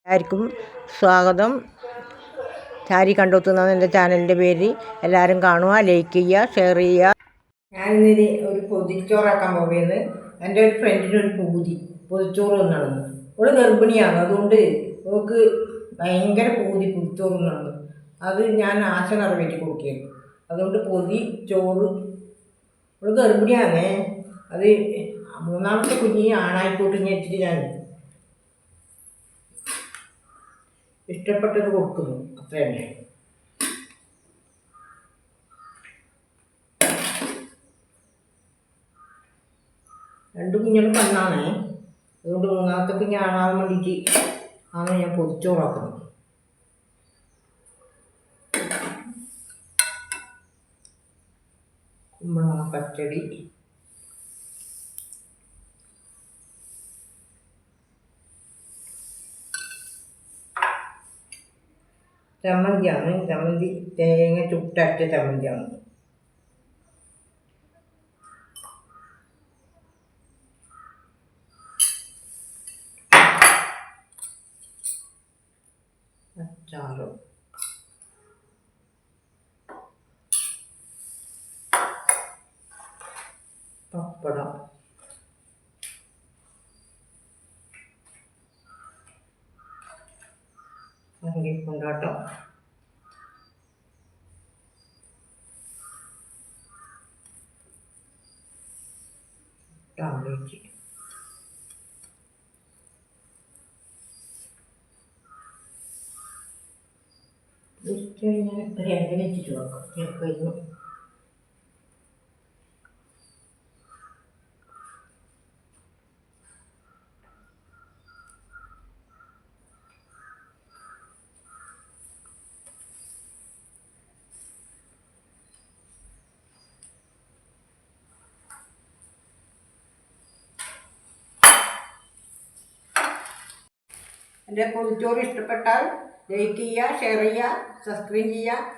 എല്ലാവർക്കും സ്വാഗതം. ചാരി കണ്ടെത്തുന്ന എൻ്റെ ചാനലിൻ്റെ പേര്. എല്ലാവരും കാണുക, ലൈക്ക് ചെയ്യുക, ഷെയർ ചെയ്യുക. ഞാനിന്ന് ഒരു പൊതിച്ചോറാക്കാൻ പോകുന്നത്. എൻ്റെ ഒരു ഫ്രണ്ടിനൊരു പൊതിച്ചോറ് തിന്നണം. അവൾ ഗർഭിണിയാണ്, അതുകൊണ്ട് അവൾക്ക് ഭയങ്കര പൊതിച്ചോറ് തിന്നണം. അത് ഞാൻ ആശ നിറവേറ്റി കൊടുക്കുകയാണ്. അതുകൊണ്ട് പൊതിച്ചോറ്. അവൾ ഗർഭിണിയാണേ. അത് മൂന്നാമത്തെ കുഞ്ഞി ആണായിക്കോട്ടെന്ന് വെച്ചിട്ട് ഞാൻ ഇഷ്ടപ്പെട്ടത് കൊടുക്കുന്നു, അത്ര തന്നെ. രണ്ട് കുഞ്ഞുങ്ങൾ പെണ്ണാണേ, അതുകൊണ്ട് മൂന്നാമത്തെ കുഞ്ഞാണാൻ വേണ്ടിയിട്ട് ആണ് ഞാൻ പൊതിച്ചോറാക്കുന്നത്. കുമ്പളങ്ങ പച്ചടി, ചമ്മന്തിയാണ്. ചമ്മന്തി തേങ്ങ ചുട്ടരച്ച ചമ്മന്തിയാണ്. അച്ചാറ്, പപ്പടം, കൊണ്ടാട്ടം, ടാബ്ലേറ്റ്. ജസ്റ്റ് കഴിഞ്ഞാൽ ഒരു എണ്ണ വെച്ചിട്ട് നോക്കാം. ചിലപ്പോൾ എൻ്റെ പൊതിച്ചോറ് ഇഷ്ടപ്പെട്ടാൽ ലൈക്ക് ചെയ്യുക, ഷെയർ ചെയ്യുക, സബ്സ്ക്രൈബ് ചെയ്യുക.